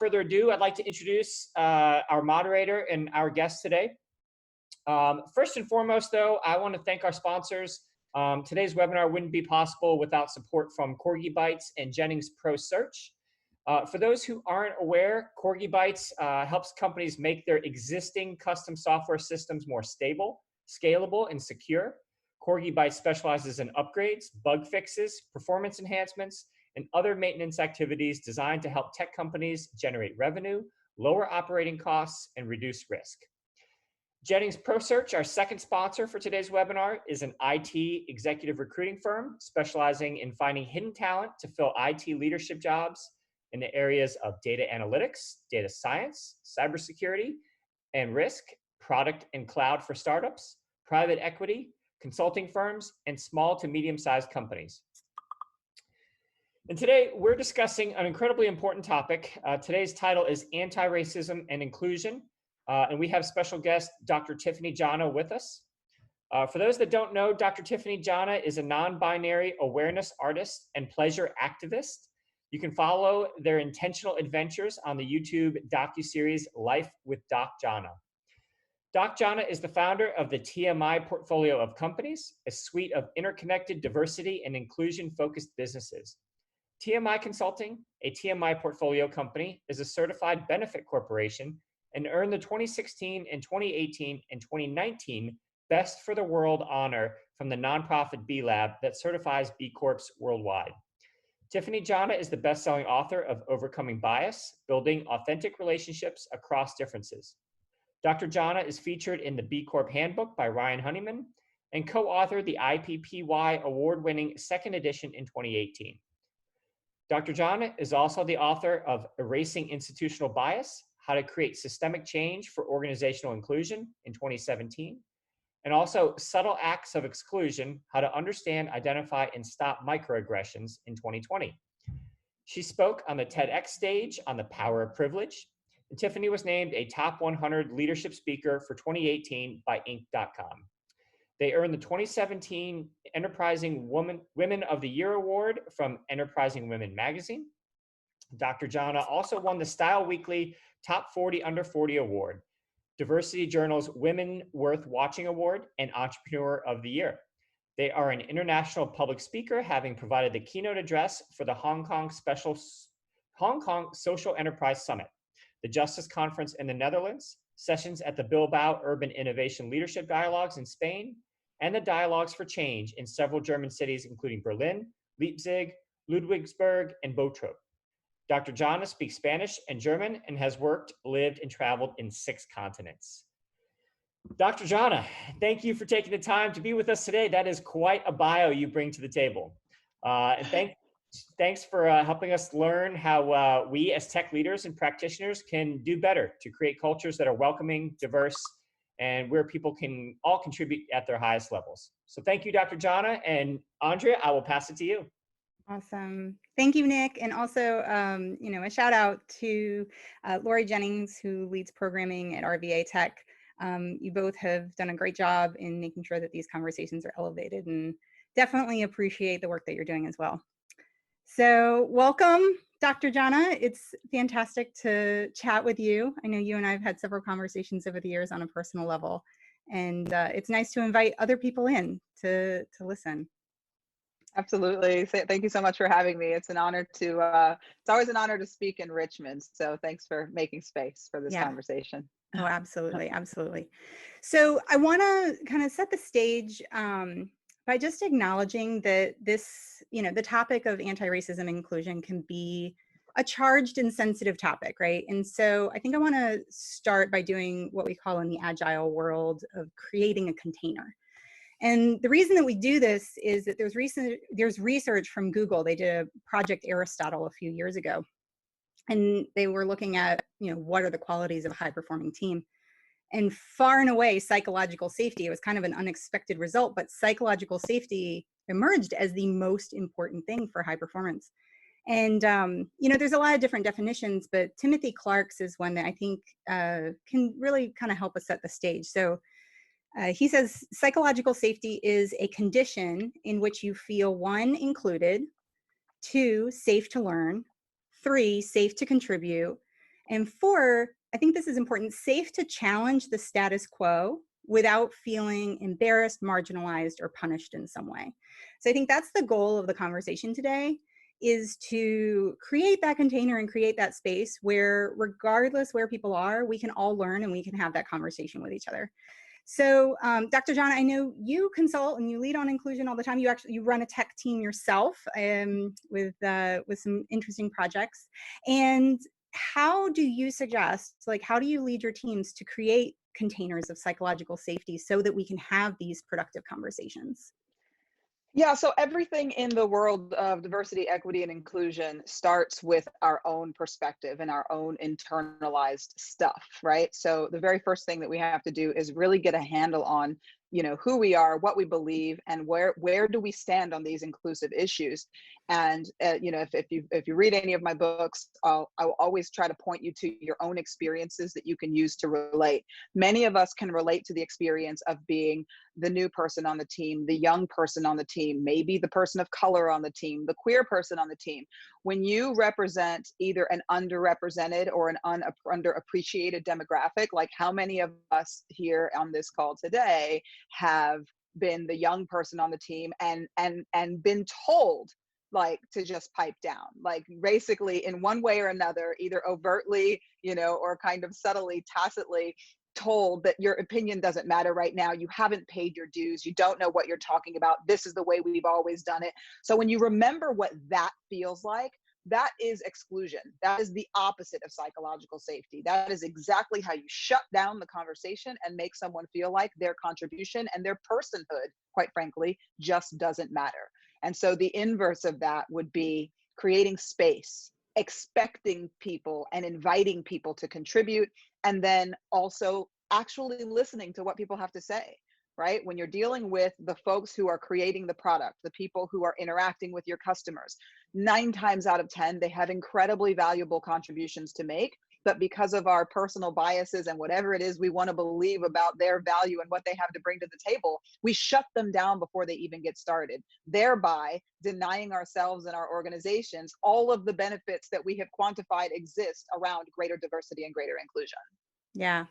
further ado, I'd like to introduce our moderator and our guest today. First and foremost, though, I want to thank our sponsors. Today's webinar wouldn't be possible without support from Corgi Bytes and Jennings Pro Search. For those who aren't aware, Corgi Bytes helps companies make their existing custom software systems more stable, scalable, and secure. Corgi Bytes specializes in upgrades, bug fixes, performance enhancements, and other maintenance activities designed to help tech companies generate revenue, lower operating costs, and reduce risk. Jennings Pro Search, our second sponsor for today's webinar, is an IT executive recruiting firm specializing in finding hidden talent to fill IT leadership jobs in the areas of data analytics, data science, cybersecurity, and risk, product and cloud for startups, private equity, consulting firms, and small to medium-sized companies. And today we're discussing an incredibly important topic. Today's title is Anti-Racism and Inclusion. And we have special guest, Dr. Tiffany Jana, with us. For those that don't know, Dr. Tiffany Jana is a non-binary awareness artist and pleasure activist. You can follow their intentional adventures on the YouTube docuseries Life with Doc Jana. Doc Jana is the founder of the T.I.Y portfolio of companies, a suite of interconnected diversity and inclusion-focused businesses. T.I.Y Consulting, a T.I.Y portfolio company, is a certified benefit corporation and earned the 2016 and 2018 and 2019 Best for the World honor from the nonprofit B Lab that certifies B Corps worldwide. Tiffany Jana is the best-selling author of Overcoming Bias, Building Authentic Relationships Across Differences. Dr. Jana is featured in the B-Corp Handbook by Ryan Honeyman and co-authored the IPPY award-winning second edition in 2018. Dr. Jana is also the author of Erasing Institutional Bias, How to Create Systemic Change for Organizational Inclusion in 2017, and also Subtle Acts of Exclusion, How to Understand, Identify, and Stop Microaggressions in 2020. She spoke on the TEDx stage on the power of privilege, and Tiffany was named a top 100 leadership speaker for 2018 by Inc.com. They earned the 2017 Enterprising Women of the Year Award from Enterprising Women magazine. Dr. Jana also won the Style Weekly Top 40 Under 40 Award, Diversity Journal's Women Worth Watching Award, and Entrepreneur of the Year. They are an international public speaker, having provided the keynote address for the Hong Kong Social Enterprise Summit, the Justice Conference in the Netherlands, sessions at the Bilbao Urban Innovation Leadership Dialogues in Spain, and the Dialogues for Change in several German cities, including Berlin, Leipzig, Ludwigsburg, and Bottrop. Dr. Jana speaks Spanish and German and has worked, lived, and traveled in 6 continents. Dr. Jana, thank you for taking the time to be with us today. That is quite a bio you bring to the table. And thanks for helping us learn how we as tech leaders and practitioners can do better to create cultures that are welcoming, diverse, and where people can all contribute at their highest levels. So thank you, Dr. Jana. And Andrea, I will pass it to you. Awesome. Thank you, Nick. And also, a shout out to Lori Jennings, who leads programming at RVA Tech. You both have done a great job in making sure that these conversations are elevated, and definitely appreciate the work that you're doing as well. So welcome, Dr. Jana. It's fantastic to chat with you. I know you and I have had several conversations over the years on a personal level, and it's nice to invite other people in to listen. Absolutely. Thank you so much for having me. It's an honor to, it's always an honor to speak in Richmond. So thanks for making space for this conversation. Oh, absolutely. Absolutely. So I want to kind of set the stage by just acknowledging that this, the topic of anti-racism and inclusion can be a charged and sensitive topic, right? And so I think I want to start by doing what we call in the agile world of creating a container. And the reason that we do this is that there's research from Google. They did a Project Aristotle a few years ago, and they were looking at, what are the qualities of a high-performing team? And far and away, psychological safety, it was kind of an unexpected result, but psychological safety emerged as the most important thing for high performance. And, there's a lot of different definitions, but Timothy Clark's is one that I think can really kind of help us set the stage. So he says, psychological safety is a condition in which you feel 1, included, 2, safe to learn, 3, safe to contribute, And 4, I think this is important, safe to challenge the status quo without feeling embarrassed, marginalized, or punished in some way. So I think that's the goal of the conversation today, is to create that container and create that space where, regardless where people are, we can all learn and we can have that conversation with each other. So Dr. Jana, I know you consult and you lead on inclusion all the time. You run a tech team yourself with some interesting projects. And how do you suggest, like, how do you lead your teams to create containers of psychological safety so that we can have these productive conversations? Yeah, so everything in the world of diversity, equity, and inclusion starts with our own perspective and our own internalized stuff, right? So the very first thing that we have to do is really get a handle on, who we are, what we believe, and where do we stand on these inclusive issues. And if you read any of my books, I will always try to point you to your own experiences that you can use to relate. Many of us can relate to the experience of being the new person on the team, the young person on the team, maybe the person of color on the team, the queer person on the team. When you represent either an underrepresented or an underappreciated demographic, like how many of us here on this call today have been the young person on the team and been told, like, to just pipe down, like basically in one way or another, either overtly, or kind of subtly, tacitly told that your opinion doesn't matter right now. You haven't paid your dues. You don't know what you're talking about. This is the way we've always done it. So when you remember what that feels like, that is exclusion. That is the opposite of psychological safety. That is exactly how you shut down the conversation and make someone feel like their contribution and their personhood, quite frankly, just doesn't matter. And so the inverse of that would be creating space, expecting people and inviting people to contribute, and then also actually listening to what people have to say, right? When you're dealing with the folks who are creating the product, the people who are interacting with your customers, 9 times out of 10, they have incredibly valuable contributions to make. But because of our personal biases and whatever it is we want to believe about their value and what they have to bring to the table, we shut them down before they even get started, thereby denying ourselves and our organizations all of the benefits that we have quantified exist around greater diversity and greater inclusion. Yeah.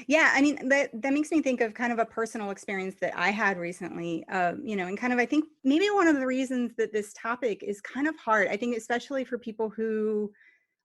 Yeah, I mean, that makes me think of kind of a personal experience that I had recently, and kind of, I think maybe one of the reasons that this topic is kind of hard, I think especially for people who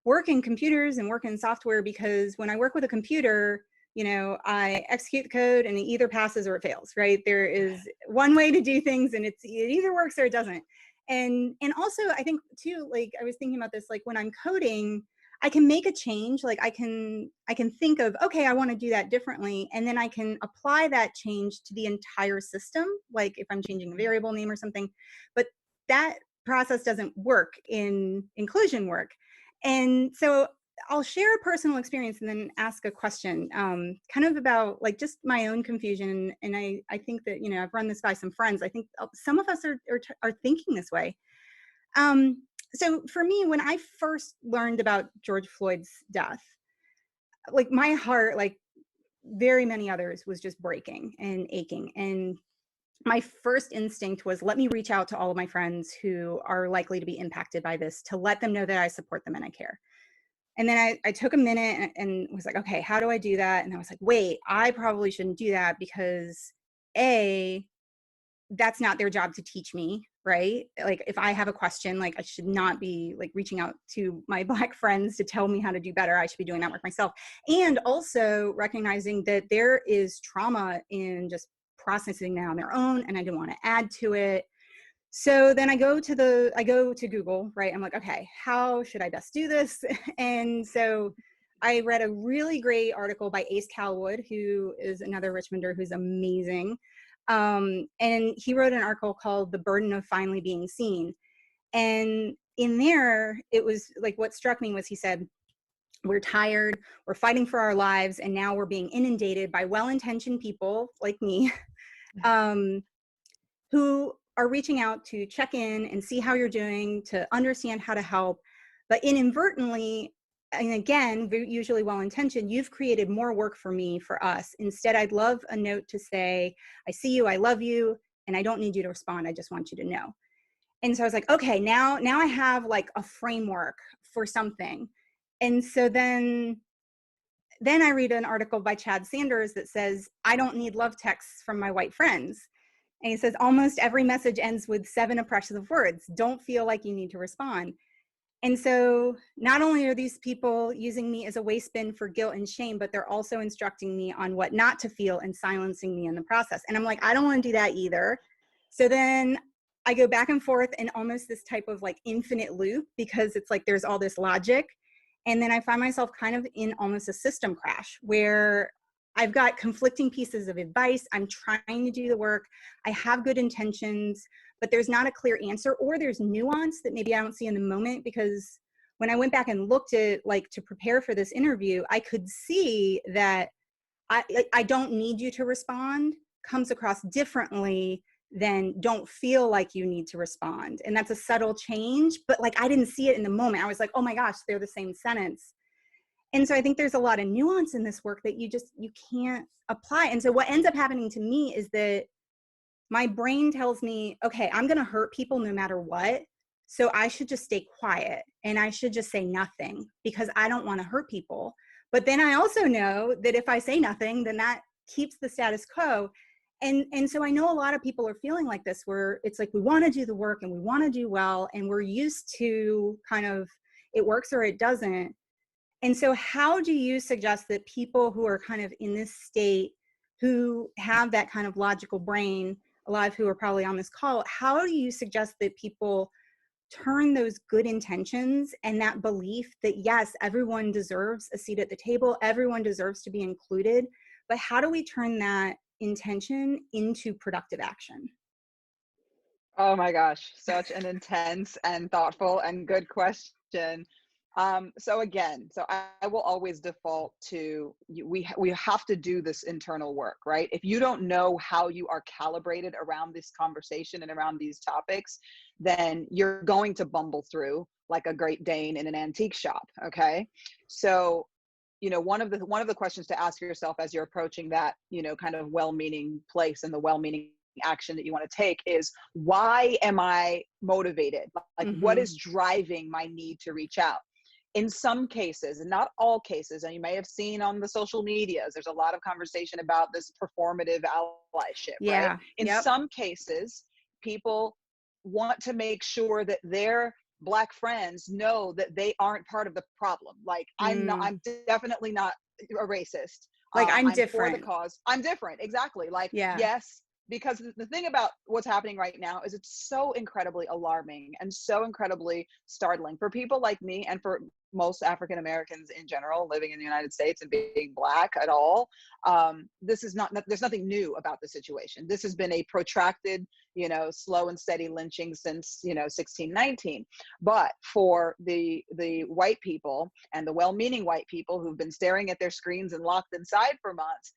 work in computers and work in software, because when I work with a computer, I execute the code and it either passes or it fails, right? There is one way to do things and it either works or it doesn't. And also I think too, like I was thinking about this, like when I'm coding, I can make a change. Like I can think of, okay, I want to do that differently. And then I can apply that change to the entire system. Like if I'm changing a variable name or something, but that process doesn't work in inclusion work. And so I'll share a personal experience and then ask a question, kind of about like just my own confusion. And I think that, I've run this by some friends. I think some of us are thinking this way. So for me, when I first learned about George Floyd's death, like my heart, like very many others, was just breaking and aching. And my first instinct was, let me reach out to all of my friends who are likely to be impacted by this, to let them know that I support them and I care. And then I took a minute and was like, okay, how do I do that? And I was like, wait, I probably shouldn't do that because that's not their job to teach me, right? Like if I have a question, like I should not be like reaching out to my Black friends to tell me how to do better. I should be doing that work myself. And also recognizing that there is trauma in just processing that on their own, and I didn't want to add to it. So then I go to Google, right? I'm like, okay, how should I best do this? And so I read a really great article by Ace Calwood, who is another Richmonder who's amazing. And he wrote an article called The Burden of Finally Being Seen. And in there, it was like, what struck me was he said, we're tired, we're fighting for our lives, and now we're being inundated by well-intentioned people like me, who are reaching out to check in and see how you're doing, to understand how to help. But inadvertently, and again, usually well-intentioned, you've created more work for me, for us. Instead, I'd love a note to say, I see you, I love you, and I don't need you to respond, I just want you to know. And so I was like, okay, now I have like a framework for something. And so then I read an article by Chad Sanders that says, I don't need love texts from my white friends. And he says, almost every message ends with 7 oppressive words. Don't feel like you need to respond. And so not only are these people using me as a waste bin for guilt and shame, but they're also instructing me on what not to feel and silencing me in the process. And I'm like, I don't want to do that either. So then I go back and forth in almost this type of like infinite loop, because it's like there's all this logic. And then I find myself kind of in almost a system crash where I've got conflicting pieces of advice. I'm trying to do the work. I have good intentions, but there's not a clear answer, or there's nuance that maybe I don't see in the moment. Because when I went back and looked at, like, to prepare for this interview, I could see that I don't need you to respond comes across differently than don't feel like you need to respond. And that's a subtle change, but like I didn't see it in the moment. I was like, oh my gosh, they're the same sentence. And so I think there's a lot of nuance in this work that you can't apply. And so what ends up happening to me is that my brain tells me, okay, I'm going to hurt people no matter what. So I should just stay quiet and I should just say nothing because I don't want to hurt people. But then I also know that if I say nothing, then that keeps the status quo. And so I know a lot of people are feeling like this, where it's like, we want to do the work and we want to do well. And we're used to kind of, it works or it doesn't. And so how do you suggest that people who are kind of in this state, who have that kind of logical brain, a lot of who are probably on this call, how do you suggest that people turn those good intentions and that belief that, yes, everyone deserves a seat at the table, everyone deserves to be included, but how do we turn that intention into productive action? Oh my gosh, such an intense and thoughtful and good question. So I will always default to we have to do this internal work, right? If you don't know how you are calibrated around this conversation and around these topics, then you're going to bumble through like a Great Dane in an antique shop. Okay, so one of the questions to ask yourself as you're approaching that kind of well-meaning place and the well-meaning action that you want to take is, why am I motivated? Like, what is driving my need to reach out? In some cases, and not all cases, and you may have seen on the social medias, there's a lot of conversation about this performative allyship, right? In some cases, people want to make sure that their Black friends know that they aren't part of the problem. Like, I'm definitely not a racist. Like, I'm different. For the cause. I'm different. Exactly. Like, yes, because the thing about what's happening right now is it's so incredibly alarming and so incredibly startling for people like me, and for most African Americans in general living in the United States and being Black at all. There's nothing new about the situation. This has been a protracted, slow and steady lynching since, 1619. But for the white people and the well-meaning white people who've been staring at their screens and locked inside for months,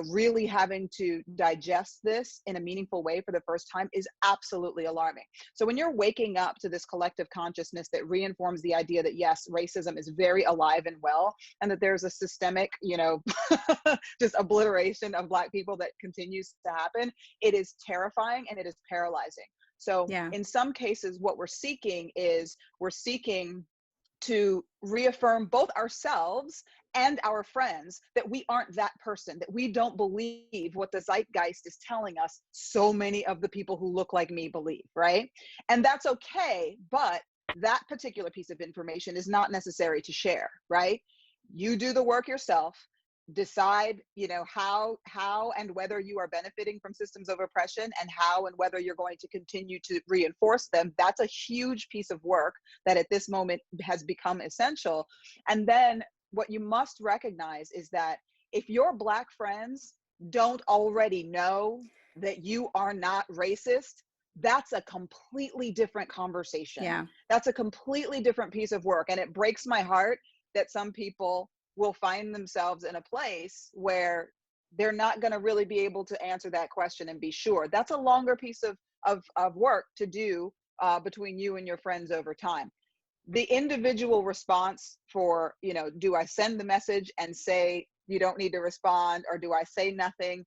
really having to digest this in a meaningful way for the first time is absolutely alarming. So when you're waking up to this collective consciousness that reinforms the idea that, yes, racism is very alive and well, and that there's a systemic, just obliteration of Black people that continues to happen, it is terrifying and it is paralyzing. So in some cases, what we're seeking to reaffirm both ourselves and our friends that we aren't that person, that we don't believe what the zeitgeist is telling us so many of the people who look like me believe, right? And that's okay, but that particular piece of information is not necessary to share, right? You do the work yourself, decide, how and whether you are benefiting from systems of oppression, and how and whether you're going to continue to reinforce them. That's a huge piece of work that at this moment has become essential. And then what you must recognize is that if your Black friends don't already know that you are not racist, that's a completely different conversation. That's a completely different piece of work. And it breaks my heart that some people will find themselves in a place where they're not going to really be able to answer that question and be sure. That's a longer piece of work to do between you and your friends over time. The individual response for, do I send the message and say you don't need to respond, or do I say nothing?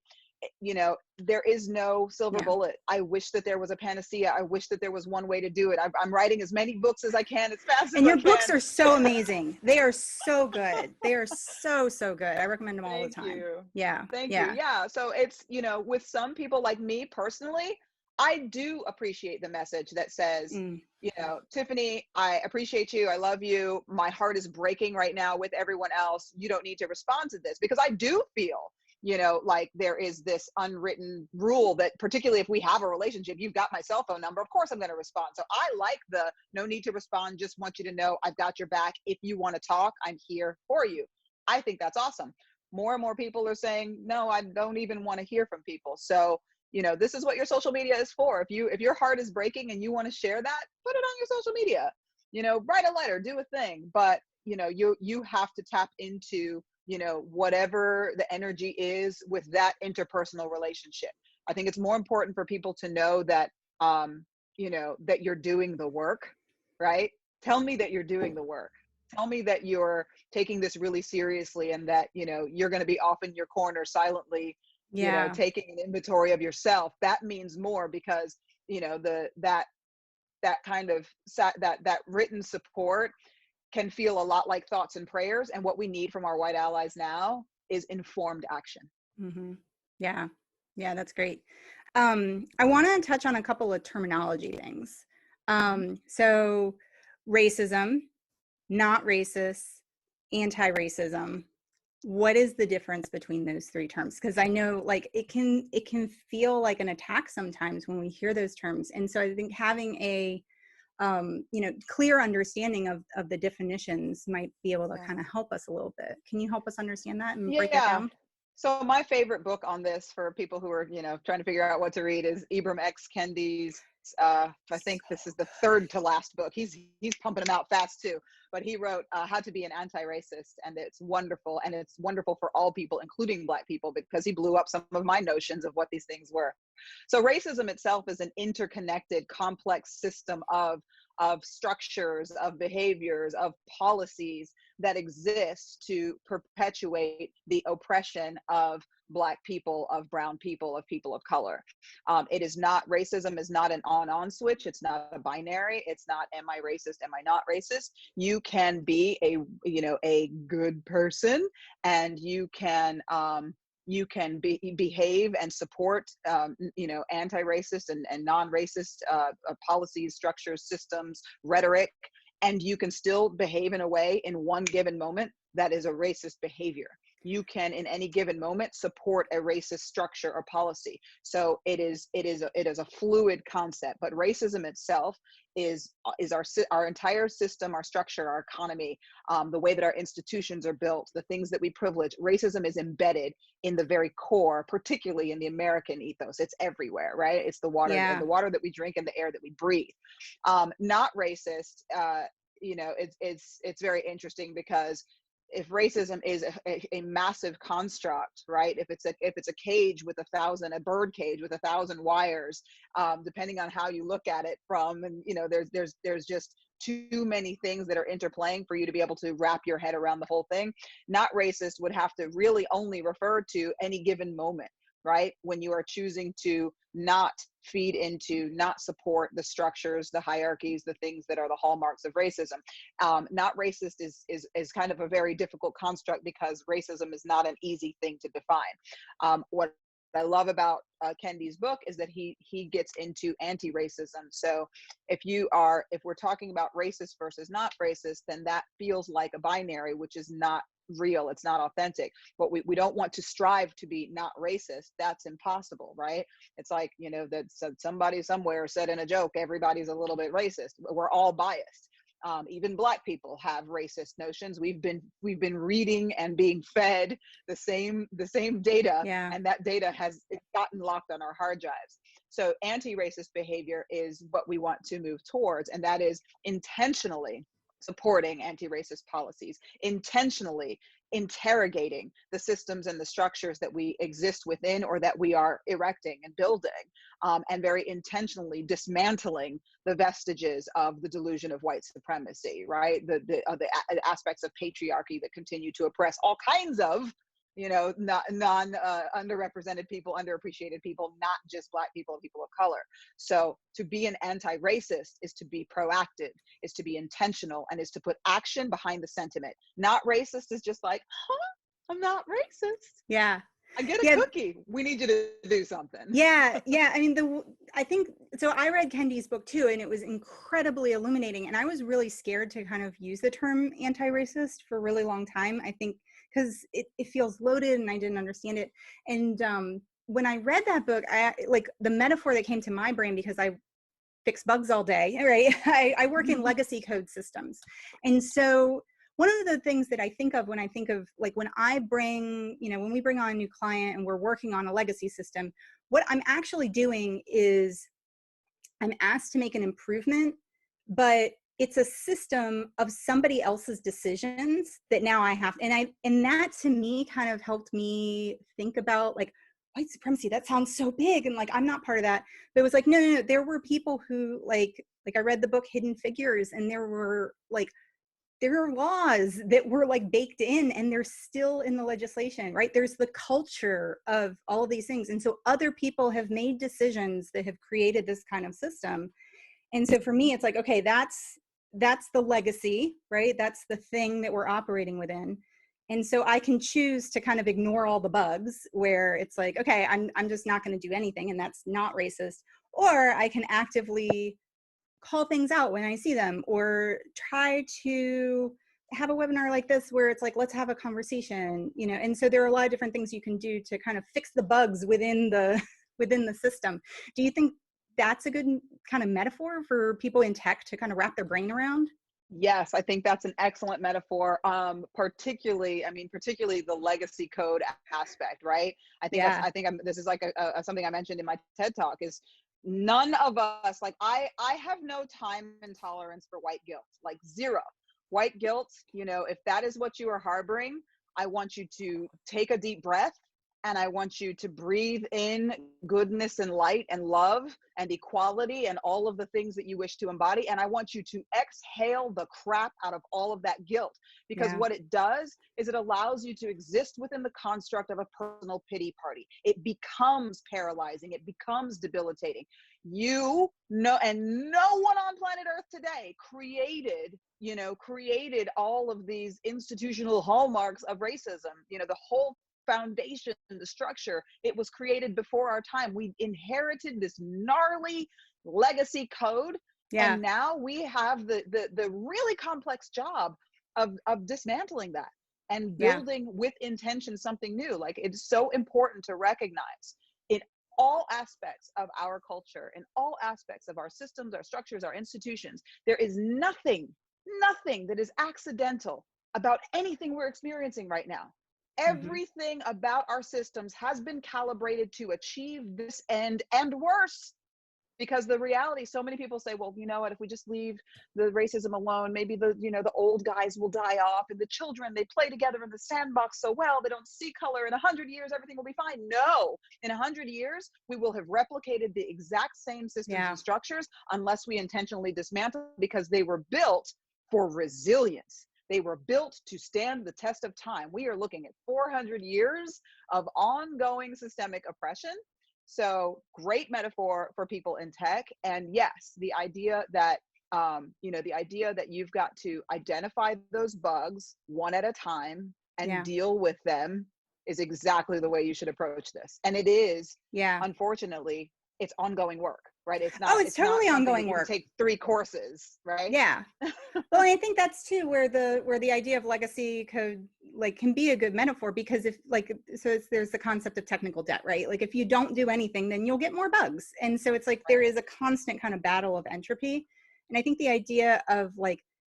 you know, there is no silver bullet. I wish that there was a panacea. I wish that there was one way to do it. I'm writing as many books as I can, as fast as I can. And your books are so amazing. They are so good. They are so, so good. I recommend them all the time. Thank you. Yeah. Thank you. Yeah. So it's, you know, with some people like me personally, I do appreciate the message that says, you know, Tiffany, I appreciate you. I love you. My heart is breaking right now with everyone else. You don't need to respond to this, because I do feel, you know, like there is this unwritten rule that, particularly if we have a relationship, you've got my cell phone number, of course I'm going to respond. So I like the no need to respond. Just want you to know I've got your back. If you want to talk, I'm here for you. I think that's awesome. More and more people are saying, no, I don't even want to hear from people. So, you know, this is what your social media is for. If your heart is breaking and you want to share that, put it on your social media, you know, write a letter, do a thing. But, you know, you have to tap into, you know, whatever the energy is with that interpersonal relationship. I think it's more important for people to know that, you know, that you're doing the work, right? Tell me that you're doing the work. Tell me that you're taking this really seriously, and that, you know, you're going to be off in your corner silently, you know, taking an inventory of yourself. That means more, because, you know, that kind of that written support can feel a lot like thoughts and prayers. And what we need from our white allies now is informed action. Yeah. Yeah, that's great. I want to touch on a couple of terminology things. So racism, not racist, anti-racism. What is the difference between those three terms? Because I know, like, it can feel like an attack sometimes when we hear those terms. And so I think having a you know, clear understanding of the definitions might be able to kind of help us a little bit. Can you help us understand that and break that down? So my favorite book on this, for people who are, you know, trying to figure out what to read, is Ibram X. Kendi's, I think this is the third to last book. He's pumping them out fast too. But he wrote How to Be an Anti-Racist, and it's wonderful. And it's wonderful for all people, including Black people, because he blew up some of my notions of what these things were. So racism itself is an interconnected, complex system of structures, of behaviors, of policies that exist to perpetuate the oppression of Black people, of brown people, of people of color. It is not, racism is not an on-on switch. It's not a binary. It's not, am I racist? Am I not racist? You can be a, you know, a good person, and you can behave and support, you know, anti-racist and non-racist policies, structures, systems, rhetoric, and you can still behave in a way in one given moment that is a racist behavior. You can, in any given moment, support a racist structure or policy. So it is a fluid concept. But racism itself is our entire system, our structure, our economy, the way that our institutions are built, the things that we privilege. Racism is embedded in the very core, particularly in the American ethos. It's everywhere, right? It's the water, the water that we drink and the air that we breathe. Not racist, you know, it's very interesting, because if racism is a massive construct, right? If it's a cage with a bird cage with 1,000 wires, depending on how you look at it from, and you know, there's just too many things that are interplaying for you to be able to wrap your head around the whole thing. Not racist would have to really only refer to any given moment, right? When you are choosing to not feed into, not support the structures, the hierarchies, the things that are the hallmarks of racism. Not racist is kind of a very difficult construct, because racism is not an easy thing to define. What I love about Kendi's book is that he gets into anti-racism. So if we're talking about racist versus not racist, then that feels like a binary, which is not real. It's not authentic. But we don't want to strive to be not racist. That's impossible, right? It's like, you know, that somebody somewhere said in a joke, everybody's a little bit racist. We're all biased. Even Black people have racist notions. We've been reading and being fed the same data, and that data has gotten locked on our hard drives. So anti-racist behavior is what we want to move towards, and that is intentionally supporting anti-racist policies, intentionally interrogating the systems and the structures that we exist within or that we are erecting and building, and very intentionally dismantling the vestiges of the delusion of white supremacy, right? The aspects of patriarchy that continue to oppress all kinds of underrepresented people, underappreciated people, not just Black people and people of color. So to be an anti-racist is to be proactive, is to be intentional, and is to put action behind the sentiment. Not racist is just like, I'm not racist. Yeah. I get a cookie. We need you to do something. Yeah. I mean, I think, so I read Kendi's book too, and it was incredibly illuminating. And I was really scared to kind of use the term anti-racist for a really long time. I think because it feels loaded and I didn't understand it. And when I read that book, like the metaphor that came to my brain, because I fix bugs all day, right? I work in legacy code systems. And so one of the things that I think of when I think of like when I bring, when we bring on a new client and we're working on a legacy system, what I'm actually doing is I'm asked to make an improvement, but it's a system of somebody else's decisions that now I have. And that to me kind of helped me think about like white supremacy. That sounds so big. And like, I'm not part of that. But it was like, no. There were people who like I read the book Hidden Figures, and there are laws that were like baked in and they're still in the legislation, right? There's the culture of all of these things. And so other people have made decisions that have created this kind of system. And so for me, it's like, okay, that's the legacy, right? That's the thing that we're operating within. And so I can choose to kind of ignore all the bugs where it's like, okay, I'm just not going to do anything, and that's not racist. Or I can actively call things out when I see them, or try to have a webinar like this where it's like, let's have a conversation, and so there are a lot of different things you can do to kind of fix the bugs within the system. Do you think that's a good kind of metaphor for people in tech to kind of wrap their brain around? Yes, I think that's an excellent metaphor. Particularly the legacy code aspect, right? I think this is like something I mentioned in my TED talk is none of us, like I have no time and tolerance for white guilt, like zero. White guilt, if that is what you are harboring, I want you to take a deep breath, and I want you to breathe in goodness and light and love and equality and all of the things that you wish to embody. And I want you to exhale the crap out of all of that guilt, because what it does is it allows you to exist within the construct of a personal pity party. It becomes paralyzing. It becomes debilitating. And no one on planet Earth today created all of these institutional hallmarks of racism. The whole foundation, the structure, it was created before our time. We inherited this gnarly legacy code, and now we have the really complex job of dismantling that and building with intention something new. Like, it's so important to recognize in all aspects of our culture, in all aspects of our systems, our structures, our institutions, there is nothing that is accidental about anything we're experiencing right now. Everything about our systems has been calibrated to achieve this end and worse. Because the reality, so many people say, well, you know what, if we just leave the racism alone, maybe the old guys will die off, and the children, they play together in the sandbox so well, they don't see color. In 100 years, everything will be fine. No, in 100 years, we will have replicated the exact same systems and structures unless we intentionally dismantle, because they were built for resilience. They were built to stand the test of time. We are looking at 400 years of ongoing systemic oppression. So great metaphor for people in tech. And yes, the idea that you've got to identify those bugs one at a time and deal with them is exactly the way you should approach this. And it is, unfortunately, it's ongoing work, right? It's not. It's totally ongoing work. Take 3 courses, right? Yeah. Well, I think that's too where the idea of legacy code can be a good metaphor, because if there's the concept of technical debt, right? Like, if you don't do anything, then you'll get more bugs. And so it's like there is a constant kind of battle of entropy. And I think the idea of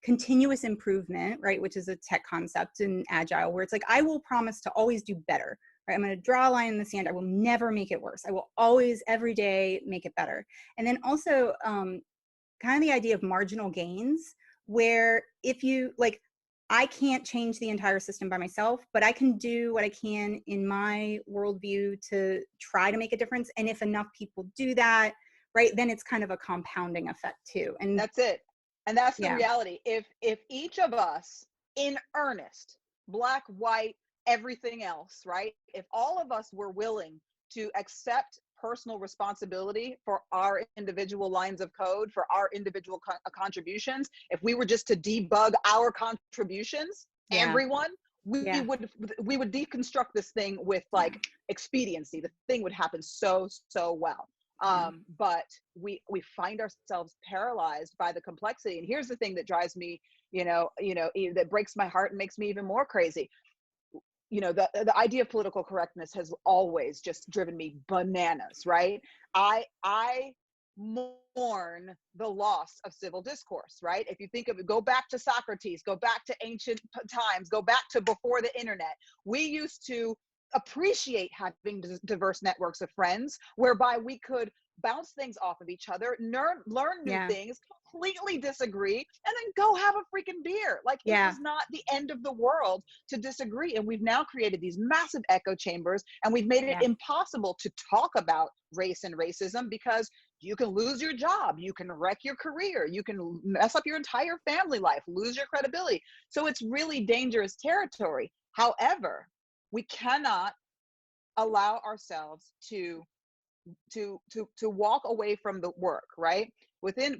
continuous improvement, right, which is a tech concept in Agile, where it's like, I will promise to always do better. Right? I'm going to draw a line in the sand. I will never make it worse. I will always, every day, make it better. And then also kind of the idea of marginal gains, where if you I can't change the entire system by myself, but I can do what I can in my worldview to try to make a difference. And if enough people do that, right, then it's kind of a compounding effect too. And that's it. And that's the reality. If each of us in earnest, Black, white, everything else, right? If all of us were willing to accept personal responsibility for our individual lines of code, for our individual contributions, if we were just to debug our contributions, everyone, we would deconstruct this thing with like expediency. The thing would happen so well. But we find ourselves paralyzed by the complexity. And here's the thing that drives me, that breaks my heart and makes me even more crazy. The idea of political correctness has always just driven me bananas, right? I mourn the loss of civil discourse, right? If you think of it, go back to Socrates, go back to ancient times, go back to before the internet. We used to appreciate having diverse networks of friends whereby we could bounce things off of each other, learn new things, completely disagree, and then go have a freaking beer. Like, it is not the end of the world to disagree. And we've now created these massive echo chambers, and we've made it impossible to talk about race and racism, because you can lose your job, you can wreck your career, you can mess up your entire family life, lose your credibility. So it's really dangerous territory. However, we cannot allow ourselves to walk away from the work, right?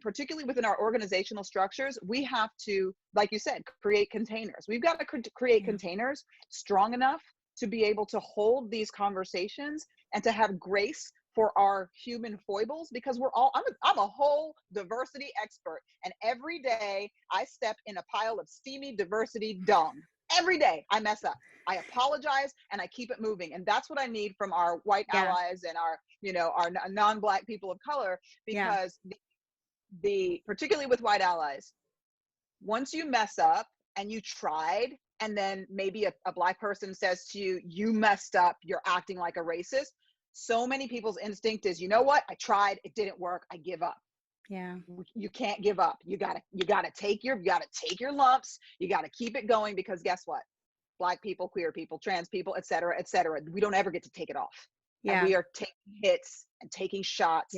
Particularly within our organizational structures, we have to, like you said, create containers. We've got to create containers strong enough to be able to hold these conversations and to have grace for our human foibles, because I'm a whole diversity expert, and every day I step in a pile of steamy diversity dung. Every day I mess up. I apologize and I keep it moving. And that's what I need from our white allies and our non-Black people of color, because particularly with white allies, once you mess up and you tried, and then maybe a Black person says to you, you messed up, you're acting like a racist. So many people's instinct is, you know what? I tried, it didn't work, I give up. Yeah. You can't give up. You gotta take your lumps. You gotta keep it going, because guess what? Black people, queer people, trans people, et cetera, we don't ever get to take it off. And we are taking hits and taking shots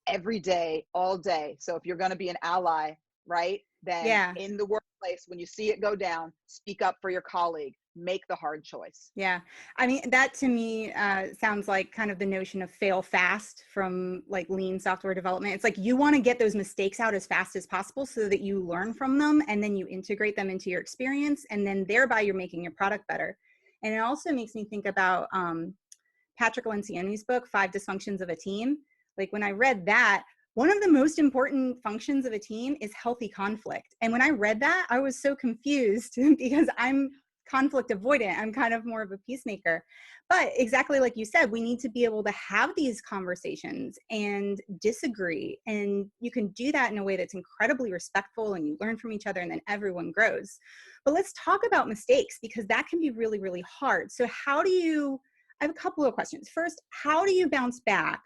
every day, all day. So if you're going to be an ally, right, then in the workplace, when you see it go down, speak up for your colleague. Make the hard choice. Yeah. I mean, that to me sounds like kind of the notion of fail fast from like lean software development. It's like you want to get those mistakes out as fast as possible so that you learn from them, and then you integrate them into your experience, and then thereby you're making your product better. And it also makes me think about Patrick Lencioni's book, 5 Dysfunctions of a Team. Like when I read that, one of the most important functions of a team is healthy conflict. And when I read that, I was so confused because I'm conflict avoidant. I'm kind of more of a peacemaker. But exactly like you said, we need to be able to have these conversations and disagree. And you can do that in a way that's incredibly respectful, and you learn from each other, and then everyone grows. But let's talk about mistakes, because that can be really, really hard. So I have a couple of questions. First, how do you bounce back?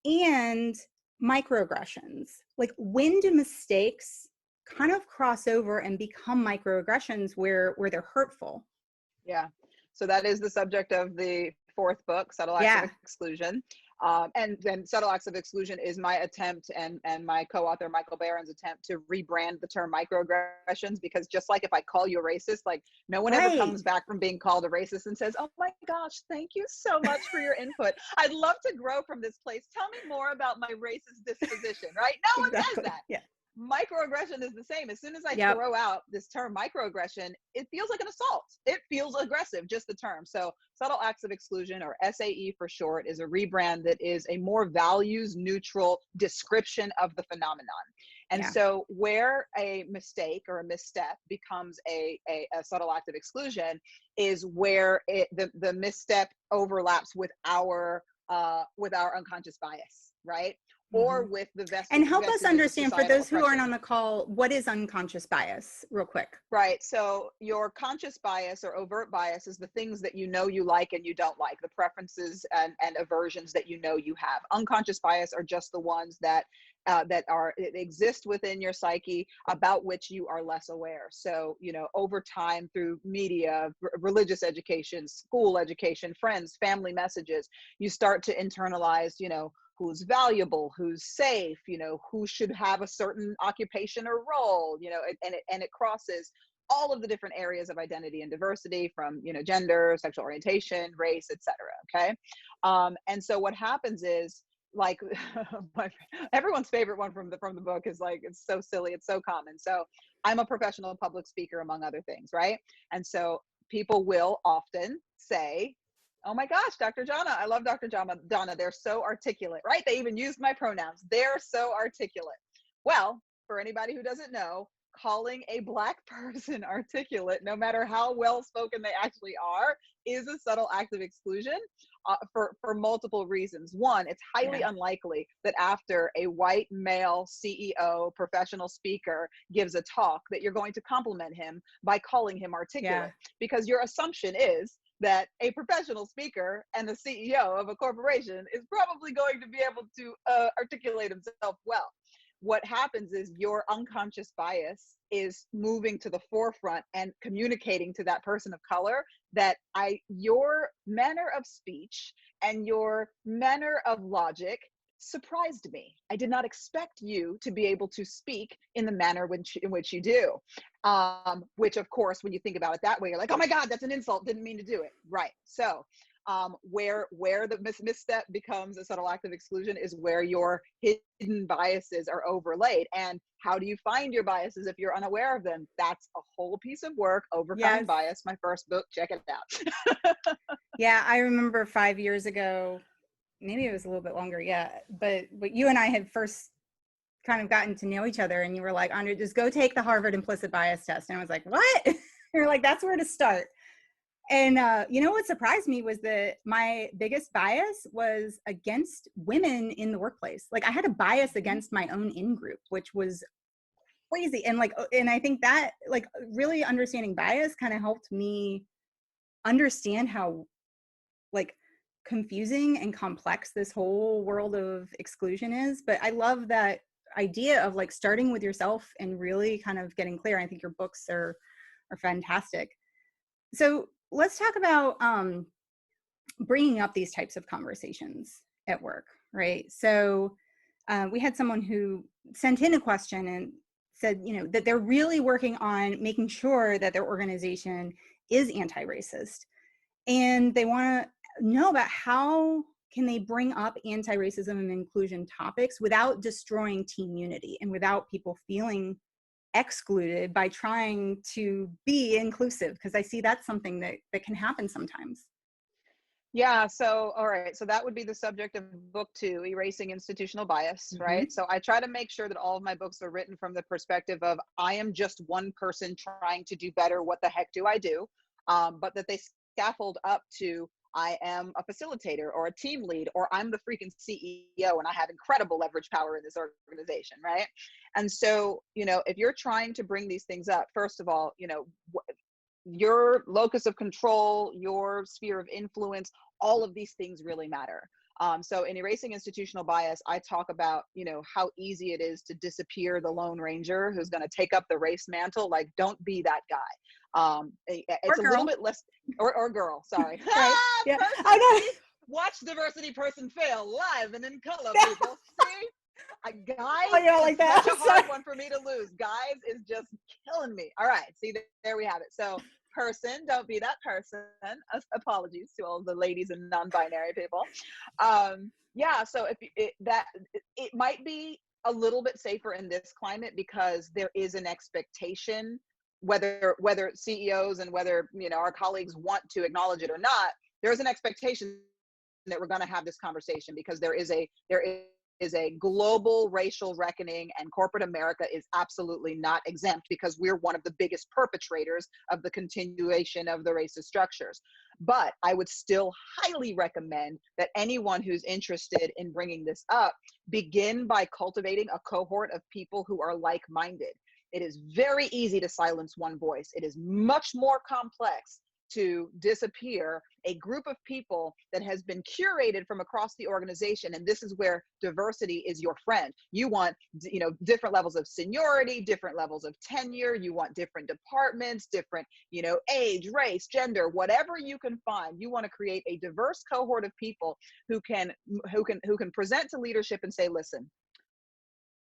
And microaggressions, like when do mistakes kind of cross over and become microaggressions where they're hurtful? Yeah. So that is the subject of the 4th book, Subtle Acts of Exclusion. And Subtle Acts of Exclusion is my attempt, and my co-author Michael Barron's attempt, to rebrand the term microaggressions, because just like if I call you a racist, like no one ever comes back from being called a racist and says, oh my gosh, thank you so much for your input. I'd love to grow from this place. Tell me more about my racist disposition, right? No one says that. Yeah. Microaggression is the same. As soon as I throw out this term microaggression, it feels like an assault. It feels aggressive, just the term. So Subtle Acts of Exclusion, or SAE for short, is a rebrand that is a more values neutral description of the phenomenon. And so where a mistake or a misstep becomes a subtle act of exclusion is where the misstep overlaps with our unconscious bias, right? Or with the vested. And help us understand, for those who aren't on the call, what is unconscious bias, real quick? Right. So your conscious bias or overt bias is the things that you know you like and you don't like, the preferences and aversions that you know you have. Unconscious bias are just the ones that exist within your psyche, about which you are less aware. So, over time, through media, religious education, school education, friends, family messages, you start to internalize, who's valuable, who's safe, who should have a certain occupation or role, and it crosses all of the different areas of identity and diversity, from, you know, gender, sexual orientation, race, etc. Okay. And so what happens is, like, everyone's favorite one from the book is like, it's so silly, it's so common. So I'm a professional public speaker, among other things, right? And so people will often say, oh my gosh, Dr. Jana, I love Dr. Jana, they're so articulate, right? They even used my pronouns. They're so articulate. Well, for anybody who doesn't know, calling a Black person articulate, no matter how well spoken they actually are, is a subtle act of exclusion, for multiple reasons. One, it's highly unlikely that after a white male CEO, professional speaker gives a talk, that you're going to compliment him by calling him articulate, because your assumption is that a professional speaker and the CEO of a corporation is probably going to be able to articulate himself well. What happens is your unconscious bias is moving to the forefront and communicating to that person of color that your manner of speech and your manner of logic surprised me. I did not expect you to be able to speak in the manner in which you do. Which, of course, when you think about it that way, you're like, oh my God, that's an insult, didn't mean to do it. Right. So where the misstep becomes a subtle act of exclusion is where your hidden biases are overlaid. And how do you find your biases if you're unaware of them? That's a whole piece of work, Overcoming Bias, my first book. Check it out. Yeah, I remember 5 years ago, maybe it was a little bit longer, but you and I had first kind of gotten to know each other, and you were like, Andrea, just go take the Harvard implicit bias test. And I was like, what? You're like, that's where to start. And you know what surprised me was that my biggest bias was against women in the workplace. Like, I had a bias against my own in-group, which was crazy. And I think that, like, really understanding bias kind of helped me understand how, like, confusing and complex this whole world of exclusion is. But I love that idea of, like, starting with yourself and really kind of getting clear. I think your books are fantastic. So let's talk about bringing up these types of conversations at work, right? So we had someone who sent in a question and said, you know, that they're really working on making sure that their organization is anti-racist. And they want to know about how can they bring up anti-racism and inclusion topics without destroying team unity and without people feeling excluded by trying to be inclusive, because I see that's something that can happen sometimes. Yeah, so all right, so that would be the subject of book 2, Erasing Institutional Bias, right? So I try to make sure that all of my books are written from the perspective of, I am just one person trying to do better, what the heck do I do? But that they scaffold up to, I am a facilitator or a team lead, or I'm the freaking CEO and I have incredible leverage power in this organization, right? And so, you know, if you're trying to bring these things up, first of all, you know, your locus of control, your sphere of influence, all of these things really matter. So in Erasing Institutional Bias, I talk about, you know, how easy it is to disappear the Lone Ranger who's going to take up the race mantle. Like, don't be that guy. It's a little bit less, or girl, sorry. Right. Yeah, I know. Watch diversity person fail live and in color, people. See? Guys, oh, yeah, like that. Such a hard one for me to lose. Guys is just killing me. All right, see, there we have it. So, person, don't be that person. Apologies to all the ladies and non-binary people. Yeah, so it might be a little bit safer in this climate because there is an expectation, whether CEOs and whether, you know, our colleagues want to acknowledge it or not, there's an expectation that we're going to have this conversation because there is a global racial reckoning, and corporate America is absolutely not exempt because we're one of the biggest perpetrators of the continuation of the racist structures. But I would still highly recommend that anyone who's interested in bringing this up begin by cultivating a cohort of people who are like-minded. It is very easy to silence one voice. It is much more complex to disappear a group of people that has been curated from across the organization. And this is where diversity is your friend. You want, you know, different levels of seniority, different levels of tenure. You want different departments, different, you know, age, race, gender, whatever you can find. You want to create a diverse cohort of people who can present to leadership and say, listen,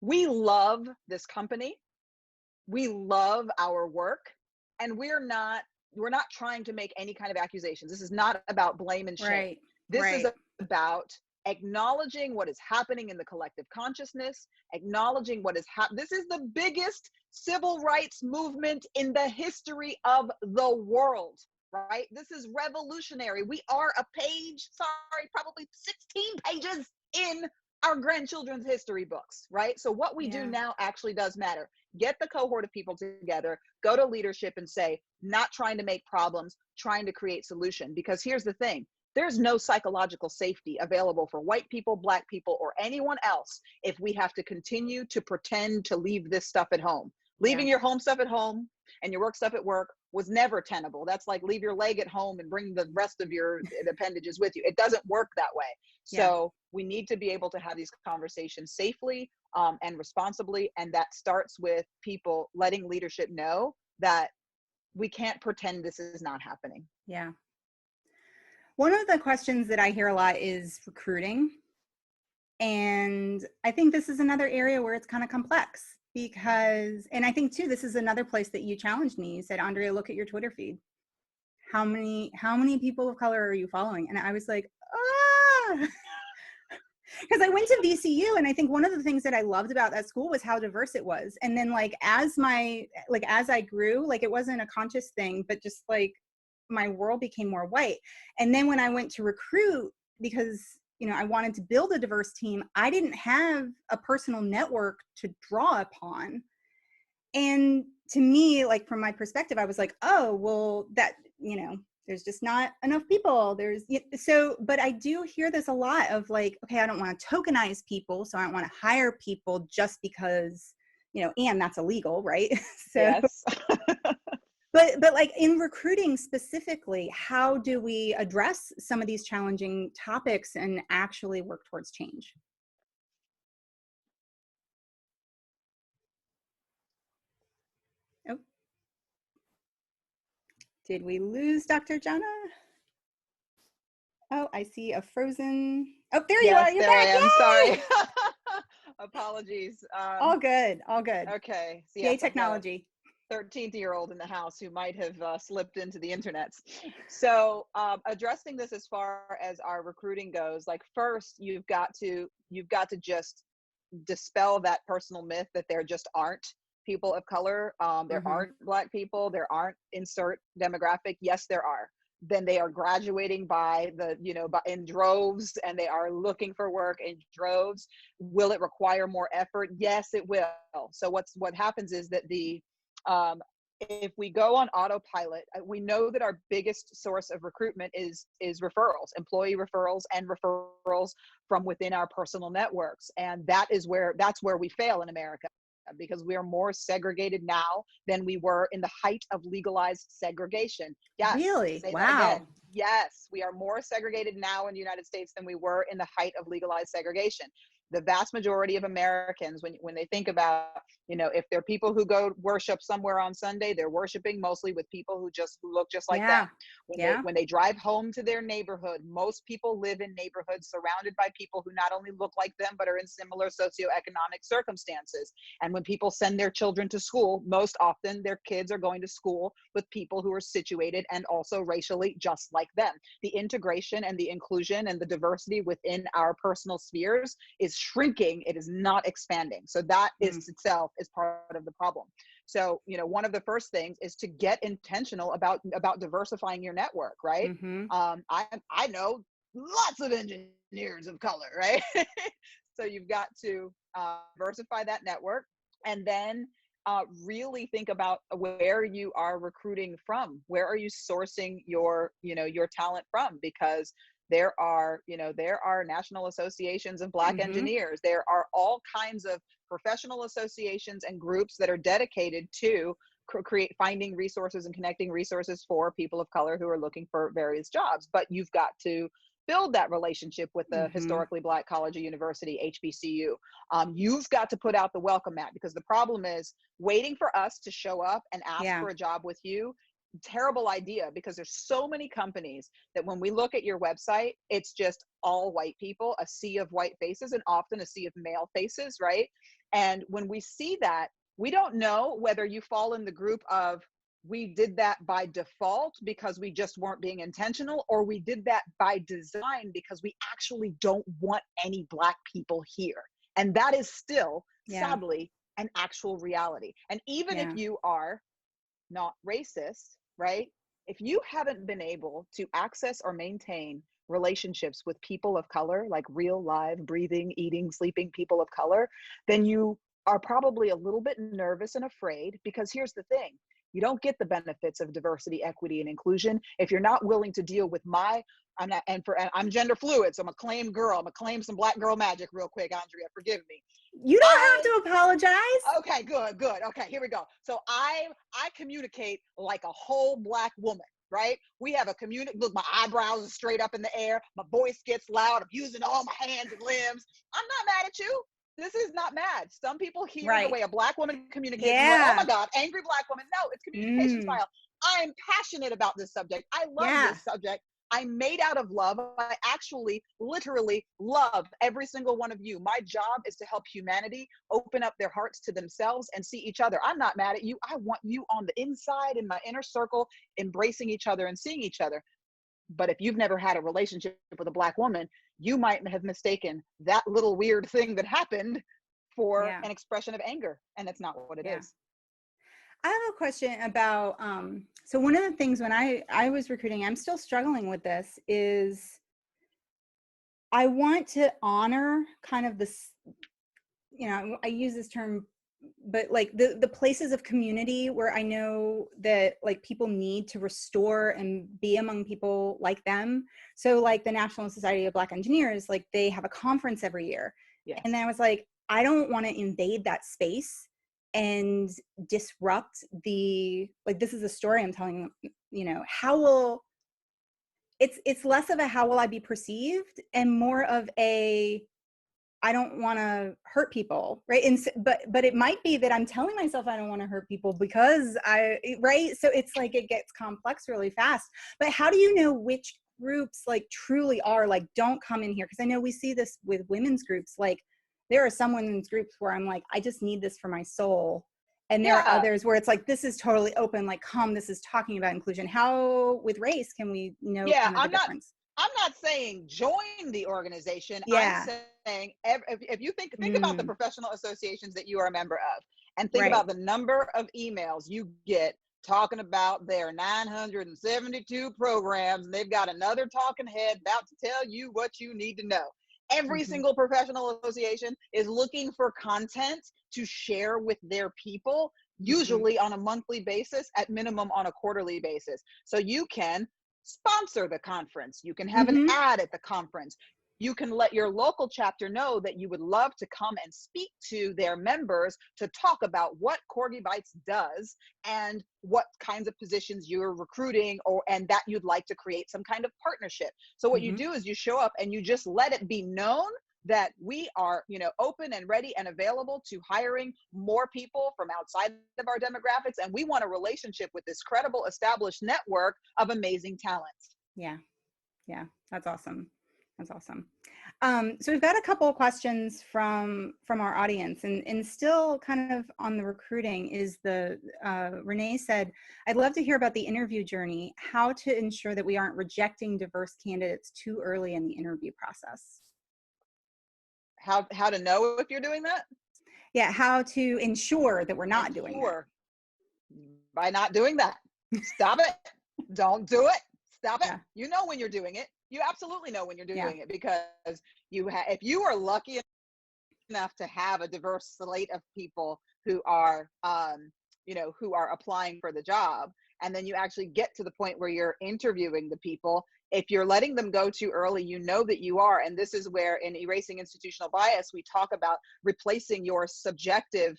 we love this company. We love our work. And we're not trying to make any kind of accusations. This is not about blame and shame. Right. This is about acknowledging what is happening in the collective consciousness, acknowledging what is happening. This is the biggest civil rights movement in the history of the world, right? This is revolutionary. We are probably 16 pages in our grandchildren's history books, right? So what we do now actually does matter. Get the cohort of people together, go to leadership and say, not trying to make problems, trying to create solution. Because here's the thing, there's no psychological safety available for white people, Black people, or anyone else if we have to continue to pretend to leave this stuff at home. Leaving your home stuff at home and your work stuff at work was never tenable. That's like leave your leg at home and bring the rest of your appendages with you. It doesn't work that way. So we need to be able to have these conversations safely and responsibly. And that starts with people letting leadership know that we can't pretend this is not happening. Yeah. One of the questions that I hear a lot is recruiting. And I think this is another area where it's kind of complex because, and I think too, this is another place that you challenged me. You said, Andrea, look at your Twitter feed. How many people of color are you following? And I was like, because I went to VCU, and I think one of the things that I loved about that school was how diverse it was. And then as I grew, it wasn't a conscious thing, but just my world became more white. And then when I went to recruit, because I wanted to build a diverse team, I didn't have a personal network to draw upon. And to me, from my perspective, I was like, oh, well, that, there's just not enough people. But I do hear this a lot of okay, I don't want to tokenize people, so I don't want to hire people just because, and that's illegal, right? Yes. But in recruiting specifically, how do we address some of these challenging topics and actually work towards change? Oh, did we lose Dr. Jana? Oh, I see a frozen. Oh, there you are. You're back. I am. Sorry. Apologies. All good. All good. Okay. So Yay, technology. 13-year-old in the house who might have slipped into the internets. So addressing this as far as our recruiting goes, first you've got to just dispel that personal myth that there just aren't people of color. There aren't Black people. There aren't insert demographic. Yes, there are. Then they are graduating in droves, and they are looking for work in droves. Will it require more effort? Yes, it will. So what happens is that if we go on autopilot, we know that our biggest source of recruitment is referrals, employee referrals, and referrals from within our personal networks. And that's where we fail in America, because we are more segregated now than we were in the height of legalized segregation. Yes. Really? Wow. Yes, we are more segregated now in the United States than we were in the height of legalized segregation. The vast majority of Americans, when they think about, if they're people who go worship somewhere on Sunday, they're worshiping mostly with people who look just like them. When they drive home to their neighborhood, most people live in neighborhoods surrounded by people who not only look like them, but are in similar socioeconomic circumstances. And when people send their children to school, most often their kids are going to school with people who are situated and also racially just like them. The integration and the inclusion and the diversity within our personal spheres is shrinking. It is not expanding. So that is itself is part of the problem. So, one of the first things is to get intentional about diversifying your network, right? I know lots of engineers of color, right? So you've got to diversify that network, and then really think about where you are recruiting from. Where are you sourcing your talent from? Because there are national associations of Black engineers. There are all kinds of professional associations and groups that are dedicated to finding resources and connecting resources for people of color who are looking for various jobs. But you've got to build that relationship with the historically Black college or university, HBCU. You've got to put out the welcome mat, because the problem is waiting for us to show up and ask for a job with you. Terrible idea, because there's so many companies that when we look at your website, it's just all white people, a sea of white faces, and often a sea of male faces, right? And when we see that, we don't know whether you fall in the group of we did that by default because we just weren't being intentional, or we did that by design because we actually don't want any Black people here. And that is still, sadly, an actual reality. And even if you are not racist, right? If you haven't been able to access or maintain relationships with people of color, like real, live, breathing, eating, sleeping people of color, then you are probably a little bit nervous and afraid, because here's the thing. You don't get the benefits of diversity, equity, and inclusion if you're not willing to deal with I'm gender fluid, so I'm a claim girl. I'm gonna claim some Black girl magic real quick, Andrea, forgive me. You don't have to apologize. Okay, good. Okay, here we go. So I communicate like a whole Black woman, right? We have a look, my eyebrows are straight up in the air. My voice gets loud. I'm using all my hands and limbs. I'm not mad at you. This is not mad. Some people hear the way a Black woman communicates. Like, oh my God, angry Black woman. No, it's communication style. I'm passionate about this subject. I love this subject. I'm made out of love. I actually literally love every single one of you. My job is to help humanity open up their hearts to themselves and see each other. I'm not mad at you. I want you on the inside, in my inner circle, embracing each other and seeing each other. But if you've never had a relationship with a Black woman, you might have mistaken that little weird thing that happened for an expression of anger. And that's not what it is. I have a question about, so one of the things when I was recruiting, I'm still struggling with this, is I want to honor kind of this, I use this term, but like the places of community where I know that like people need to restore and be among people like them. So like the National Society of Black Engineers, like they have a conference every year. Yes. And then I was like, I don't want to invade that space and disrupt this is a story I'm telling, it's less of a how will I be perceived and more of a, I don't want to hurt people, right? And but it might be that I'm telling myself I don't want to hurt people because right? So it's like it gets complex really fast. But how do you know which groups like truly are like, don't come in here? Because I know we see this with women's groups, like there are some women's groups where I'm like, I just need this for my soul. And there are others where it's like, this is totally open, like, this is talking about inclusion. How, with race, can we know kind of the difference? I'm not saying join the organization. I'm saying if you think about the professional associations that you are a member of, and think about the number of emails you get talking about their 972 programs, and they've got another talking head about to tell you what you need to know. Every single professional association is looking for content to share with their people, usually on a monthly basis, at minimum on a quarterly basis. So you can sponsor the conference. You can have an ad at the conference. You can let your local chapter know that you would love to come and speak to their members to talk about what Corgi Bites does and what kinds of positions you're recruiting, and that you'd like to create some kind of partnership. So what you do is you show up and you just let it be known that we are, open and ready and available to hiring more people from outside of our demographics. And we want a relationship with this credible, established network of amazing talents. Yeah. That's awesome. So we've got a couple of questions from our audience, and still kind of on the recruiting is Renee said, I'd love to hear about the interview journey, how to ensure that we aren't rejecting diverse candidates too early in the interview process. How to know if you're doing that? Yeah, how to ensure that we're not doing that. By not doing that. Stop it. Don't do it. Stop it. You know when you're doing it. You absolutely know when you're doing it, because if you are lucky enough to have a diverse slate of people who are applying for the job, and then you actually get to the point where you're interviewing the people, if you're letting them go too early, you know that you are. And this is where in Erasing Institutional Bias, we talk about replacing your subjective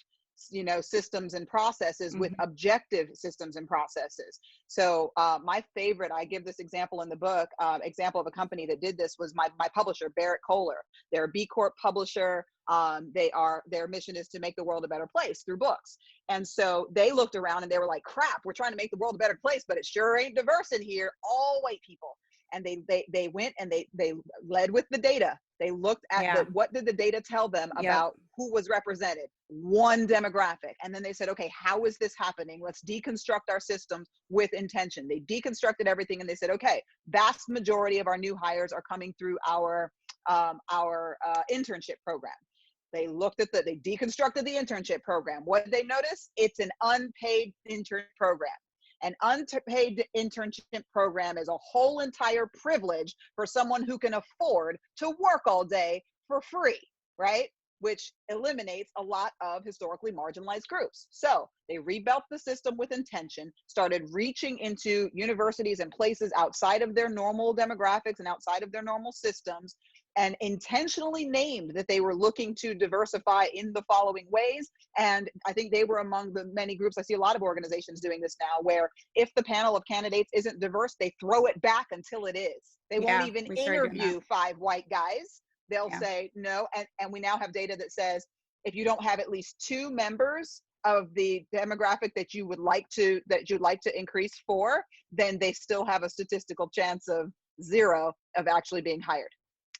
systems and processes with objective systems and processes. So my favorite, I give this example in the book, example of a company that did this was my publisher, Barrett Kohler. They're a B-Corp publisher. Their mission is to make the world a better place through books. And so they looked around and they were like, crap, we're trying to make the world a better place, but it sure ain't diverse in here, all white people. And they went and they led with the data. They looked at what did the data tell them about who was represented? One demographic. And then they said, okay, how is this happening? Let's deconstruct our systems with intention. They deconstructed everything and they said, okay, vast majority of our new hires are coming through our internship program. They looked at they deconstructed the internship program. What did they notice? It's an unpaid intern program. An unpaid internship program is a whole entire privilege for someone who can afford to work all day for free, right? Which eliminates a lot of historically marginalized groups. So they rebuilt the system with intention, started reaching into universities and places outside of their normal demographics and outside of their normal systems, and intentionally named that they were looking to diversify in the following ways. And I think they were among the many groups. I see a lot of organizations doing this now, where if the panel of candidates isn't diverse, they throw it back until it is. They won't even interview 5 white guys. They'll say no. And we now have data that says if you don't have at least 2 members of the demographic that you'd like to increase for, then they still have a statistical chance of 0 of actually being hired.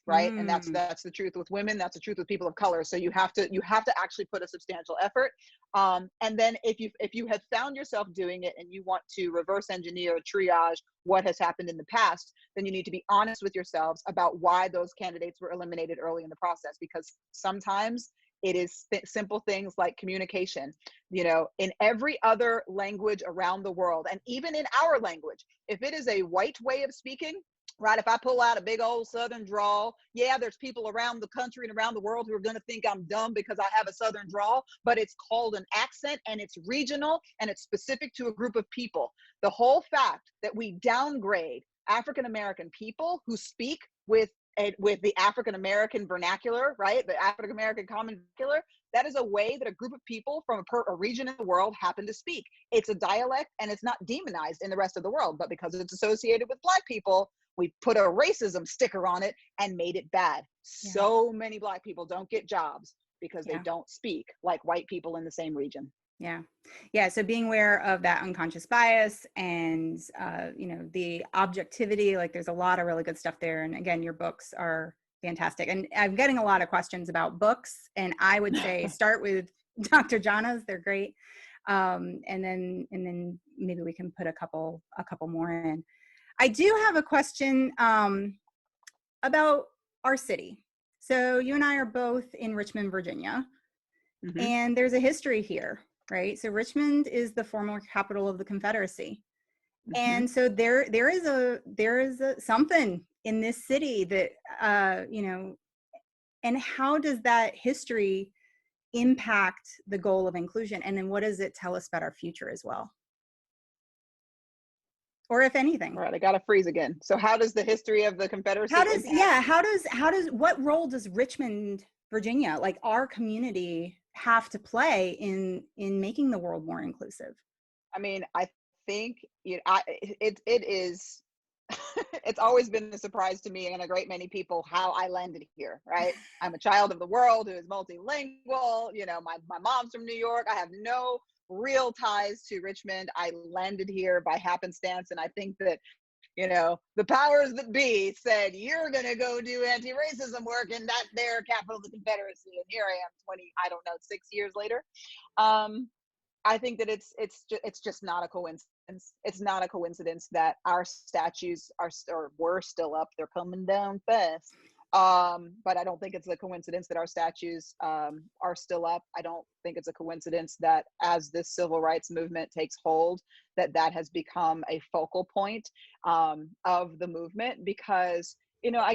Right. And that's the truth with women. That's the truth with people of color. So you have to actually put a substantial effort. And then if you have found yourself doing it and you want to reverse engineer, triage what has happened in the past, then you need to be honest with yourselves about why those candidates were eliminated early in the process, because sometimes it is simple things like communication. You know, in every other language around the world, and even in our language, if it is a white way of speaking, right? If I pull out a big old Southern drawl, yeah, there's people around the country and around the world who are going to think I'm dumb because I have a Southern drawl, but it's called an accent and it's regional and it's specific to a group of people. The whole fact that we downgrade African-American people who speak with the African-American vernacular, right? The African-American common vernacular, that is a way that a group of people from a region in the world happen to speak. It's a dialect and it's not demonized in the rest of the world, but because it's associated with Black people, we put a racism sticker on it and made it bad. Yeah. So many Black people don't get jobs because they don't speak like white people in the same region. Yeah. Yeah. So being aware of that unconscious bias and, you know, the objectivity, like there's a lot of really good stuff there. And again, your books are fantastic. And I'm getting a lot of questions about books, and I would say start with Dr. Jana's. They're great. And then maybe we can put a couple more in. I do have a question about our city. So you and I are both in Richmond, Virginia, and there's a history here, right? So Richmond is the former capital of the Confederacy. And so there is a something in this city that, you know, and how does that history impact the goal of inclusion? And then what does it tell us about our future as well? Or if anything. All right, I got to freeze again. So how does the history of the Confederacy what role does Richmond, Virginia, like our community, have to play in making the world more inclusive? I mean, I think it is it's always been a surprise to me and a great many people how I landed here, right? I'm a child of the world who is multilingual. You know, my mom's from New York. I have no real ties to Richmond. I landed here by happenstance, and I think that, you know, the powers that be said, you're going to go do anti-racism work in that there capital of the Confederacy. And here I am 6 years later. I think that it's just not a coincidence. It's not a coincidence that our statues were still up. They're coming down fast. But I don't think it's a coincidence that our statues are still up. I don't think it's a coincidence that as this civil rights movement takes hold, that has become a focal point of the movement. Because, you know,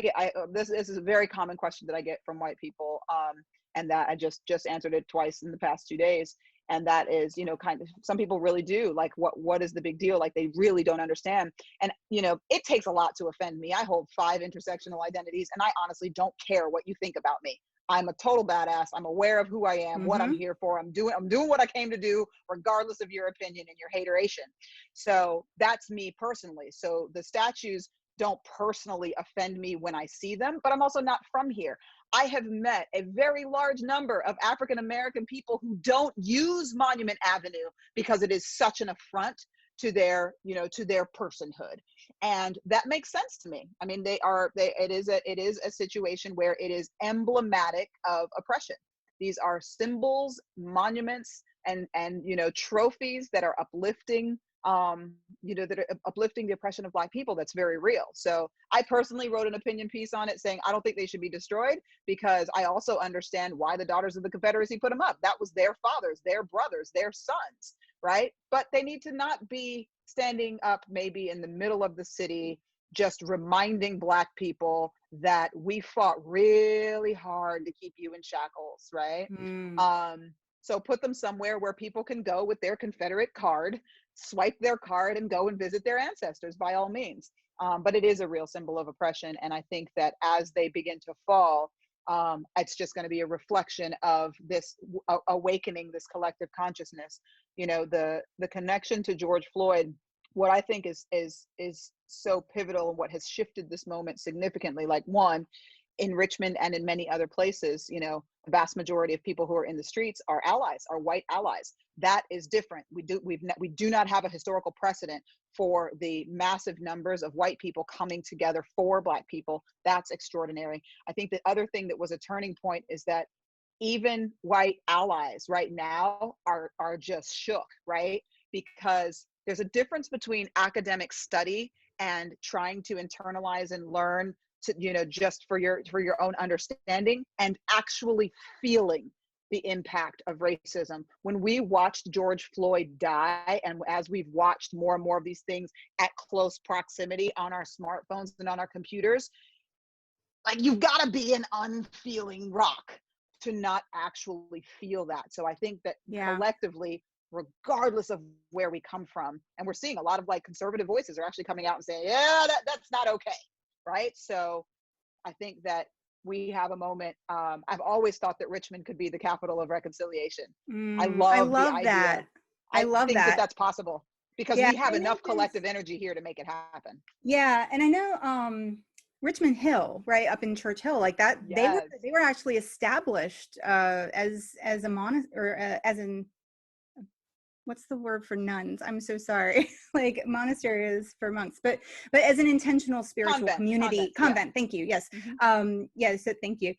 this is a very common question that I get from white people, and that I just answered it twice in the past 2 days. And that is, you know, kind of, some people really do like, what is the big deal? Like, they really don't understand. And, you know, it takes a lot to offend me. I hold 5 intersectional identities, and I honestly don't care what you think about me. I'm a total badass. I'm aware of who I am, what I'm here for. I'm doing what I came to do, regardless of your opinion and your hateration. So that's me personally. So the statues don't personally offend me when I see them, but I'm also not from here. I have met a very large number of African-American people who don't use Monument Avenue because it is such an affront to their, you know, to their personhood. And that makes sense to me. I mean, it is a situation where it is emblematic of oppression. These are symbols, monuments, and trophies that are uplifting, that are uplifting the oppression of Black people. That's very real. So I personally wrote an opinion piece on it saying I don't think they should be destroyed, because I also understand why the Daughters of the Confederacy put them up. That was their fathers, their brothers, their sons, right? But they need to not be standing up maybe in the middle of the city, just reminding Black people that we fought really hard to keep you in shackles, right? So put them somewhere where people can go with their Confederate card, swipe their card, and go and visit their ancestors by all means. But it is a real symbol of oppression. And I think that as they begin to fall, it's just going to be a reflection of this awakening, this collective consciousness. The connection to George Floyd, what I think is so pivotal, and what has shifted this moment significantly, like, one, in Richmond and in many other places, the vast majority of people who are in the streets are allies, are white allies. That is different. We do not have a historical precedent for the massive numbers of white people coming together for Black people. That's extraordinary. I think the other thing that was a turning point is that even white allies right now are just shook, right? Because there's a difference between academic study and trying to internalize and learn to, just for your own understanding, and actually feeling the impact of racism. When we watched George Floyd die, and as we've watched more and more of these things at close proximity on our smartphones and on our computers, like, you've got to be an unfeeling rock to not actually feel that. So I think that collectively, regardless of where we come from, and we're seeing a lot of like conservative voices are actually coming out and saying, yeah, that's not okay. Right. So I think that we have a moment. I've always thought that Richmond could be the capital of reconciliation. I love the idea. That. I think that that's possible, because we have enough collective energy here to make it happen. Yeah. And I know Richmond Hill, right up in Church Hill, like that, yes. they were actually established as a as in, what's the word for nuns? I'm so sorry. Like, monastery is for monks, but as an intentional spiritual community, convent. Yeah. Thank you. Yes. Yes. So thank you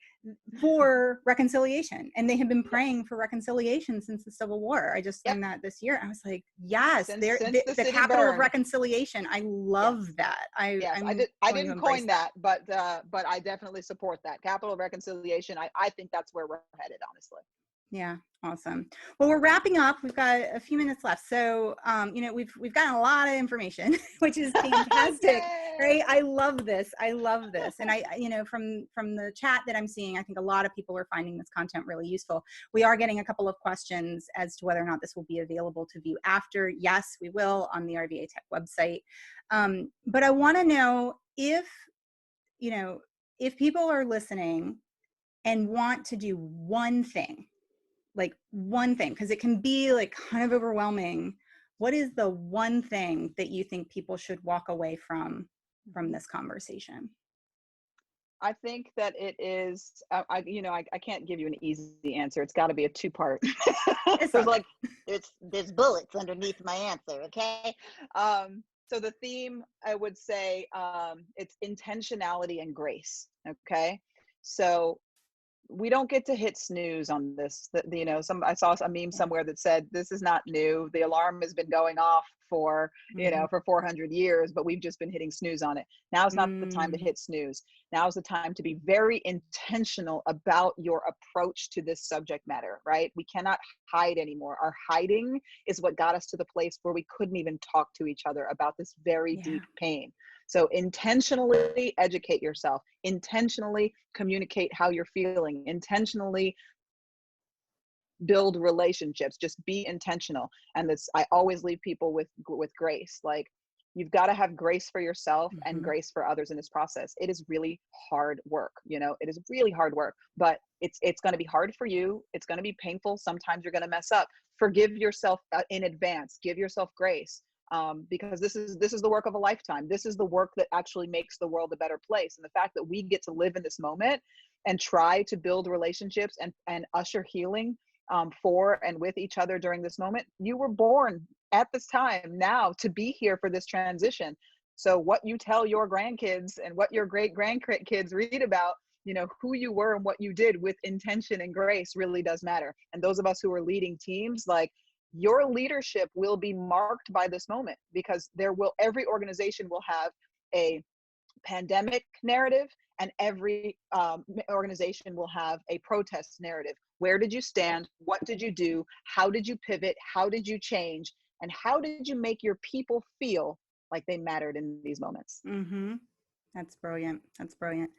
for reconciliation. And they have been praying for reconciliation since the Civil War. I just learned that this year. I was like, yes, they're the capital of reconciliation. I love that. I didn't coin that, but I definitely support that capital of reconciliation. I think that's where we're headed, honestly. Yeah. Awesome. Well, we're wrapping up. We've got a few minutes left. So, we've gotten a lot of information, which is fantastic, right? I love this. And from the chat that I'm seeing, I think a lot of people are finding this content really useful. We are getting a couple of questions as to whether or not this will be available to view after. Yes, we will, on the RVA Tech website. But I want to know if people are listening and want to do one thing, because it can be like kind of overwhelming. What is the one thing that you think people should walk away from this conversation? I think that it is, I can't give you an easy answer. It's got to be a two-part. There's bullets underneath my answer. Okay. So the theme, I would say, it's intentionality and grace. Okay. So we don't get to hit snooze on this. I saw a meme somewhere that said, this is not new. The alarm has been going off for 400 years, but we've just been hitting snooze on it. Now is not the time to hit snooze. Now is the time to be very intentional about your approach to this subject matter, right? We cannot hide anymore. Our hiding is what got us to the place where we couldn't even talk to each other about this very deep pain. So intentionally educate yourself, intentionally communicate how you're feeling, intentionally build relationships, just be intentional. And I always leave people with grace. Like, you've got to have grace for yourself and grace for others in this process. It is really hard work. It is really hard work, but it's going to be hard for you. It's going to be painful. Sometimes you're going to mess up. Forgive yourself in advance. Give yourself grace. Because this is the work of a lifetime. This is the work that actually makes the world a better place. And the fact that we get to live in this moment and try to build relationships and usher healing for and with each other during this moment. You were born at this time now to be here for this transition. So what you tell your grandkids and what your great grandkids read about you know, who you were and what you did with intention and grace really does matter. And those of us who are leading teams, like, your leadership will be marked by this moment, because every organization will have a pandemic narrative, and every organization will have a protest narrative. Where did you stand? What did you do? How did you pivot? How did you change? And how did you make your people feel like they mattered in these moments? Mm-hmm. That's brilliant. That's brilliant.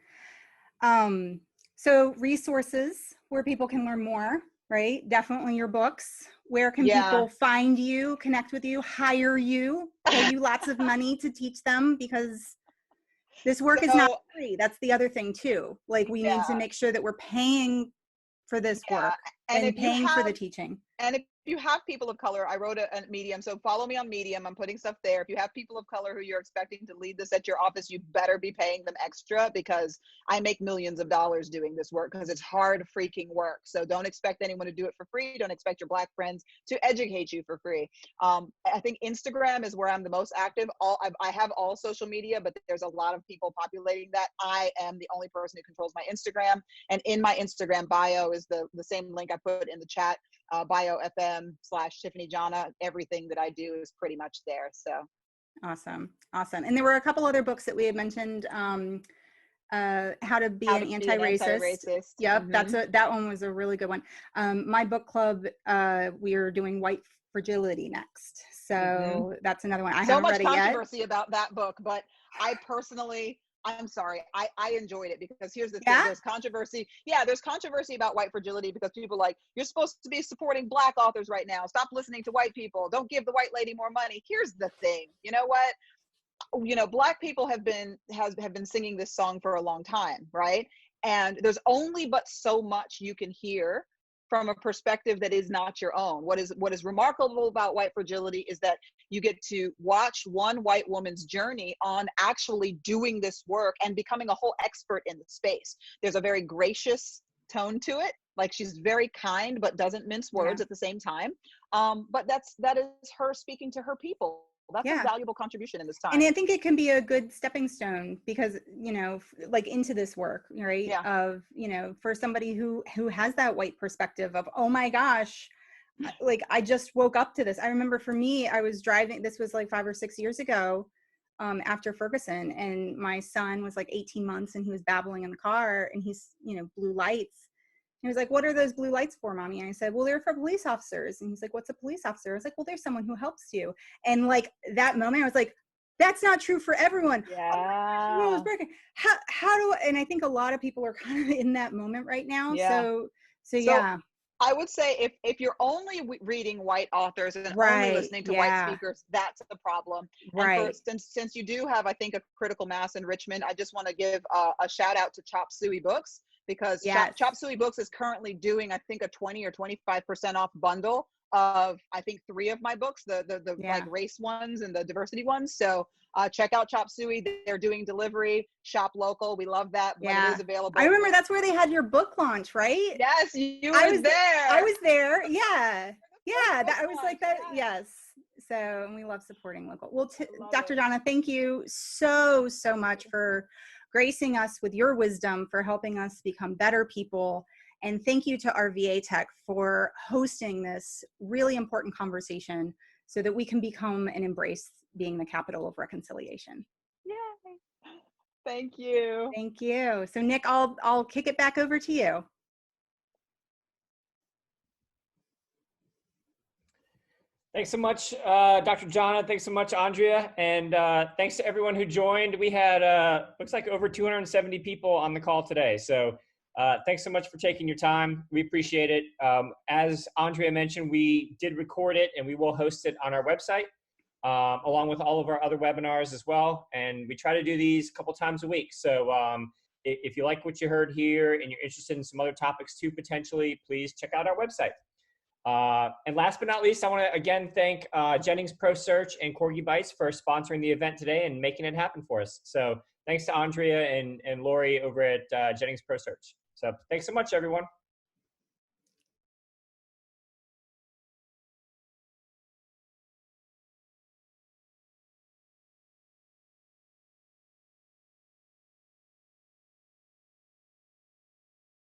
So resources where people can learn more, right? Definitely your books. Where can people find you, connect with you, hire you, pay you lots of money to teach them? Because this work is not free. That's the other thing too. Like, we need to make sure that we're paying for this work and paying for the teaching. And if you have people of color, I wrote a Medium, so follow me on Medium. I'm putting stuff there. If you have people of color who you're expecting to lead this at your office, you better be paying them extra, because I make millions of dollars doing this work, because it's hard freaking work. So don't expect anyone to do it for free. Don't expect your Black friends to educate you for free. I think Instagram is where I'm the most active. I have all social media, but there's a lot of people populating that. I am the only person who controls my Instagram. And in my Instagram bio is the same link I put in the chat, bio.fm/Tiffany Jana. Everything that I do is pretty much there. So awesome. And there were a couple other books that we had mentioned. How to be an anti-racist. Yep, Mm-hmm. that one was a really good one. My book club, we are doing White Fragility next, so that's another one. I haven't read it yet. So much controversy about that book, but I personally, I'm sorry, I enjoyed it, because here's the thing. There's controversy. Yeah, there's controversy about white fragility, because people are like, you're supposed to be supporting Black authors right now. Stop listening to white people. Don't give the white lady more money. Here's the thing. You know what? You know, Black people have been singing this song for a long time, right? And there's only but so much you can hear from a perspective that is not your own. What is remarkable about White Fragility is that you get to watch one white woman's journey on actually doing this work and becoming a whole expert in the space. There's a very gracious tone to it. Like, she's very kind, but doesn't mince words at the same time. But that is her speaking to her people. That's a valuable contribution in this time. And I think it can be a good stepping stone, because, you know, like, into this work, right? Of, you know, for somebody who has that white perspective of, oh my gosh, like, I just woke up to this. I remember for me, I was driving, this was like 5 or 6 years ago, after Ferguson, and my son was like 18 months, and he was babbling in the car, and he's, you know, blue lights. He was like, what are those blue lights for, Mommy? And I said, well, they're for police officers. And he's like, what's a police officer? I was like, well, there's someone who helps you. And like, that moment, I was like, that's not true for everyone. Yeah. Oh, broken. How do I, and I think a lot of people are kind of in that moment right now. So yeah. I would say if you're only reading white authors and only listening to white speakers, that's the problem. And since you do have, I think, a critical mass in Richmond, I just want to give a shout out to Chop Suey Books, because Chop Suey Books is currently doing, I think, a 20 or 25% off bundle of, I think, 3 of my books, the like race ones and the diversity ones. So check out Chop Suey. They're doing delivery, shop local. We love that when it is available. I remember that's where they had your book launch, right? Yes, I was there. I was there. Yeah. I was like that. Yes. So, and we love supporting local. Well, Dr. Jana, thank you so much for gracing us with your wisdom, for helping us become better people. And thank you to RVA Tech for hosting this really important conversation, so that we can become and embrace being the capital of reconciliation. Yay. Thank you. Thank you. So Nick, I'll kick it back over to you. Thanks so much, Dr. Jana. Thanks so much, Andrea. And thanks to everyone who joined. We had, looks like over 270 people on the call today. So thanks so much for taking your time. We appreciate it. As Andrea mentioned, we did record it, and we will host it on our website, along with all of our other webinars as well. And we try to do these a couple times a week. So if you like what you heard here and you're interested in some other topics too, potentially, please check out our website. And last but not least, I want to again thank Jennings Pro Search and Corgi Bites for sponsoring the event today and making it happen for us. So thanks to Andrea and Lori over at Jennings Pro Search. So thanks so much, everyone.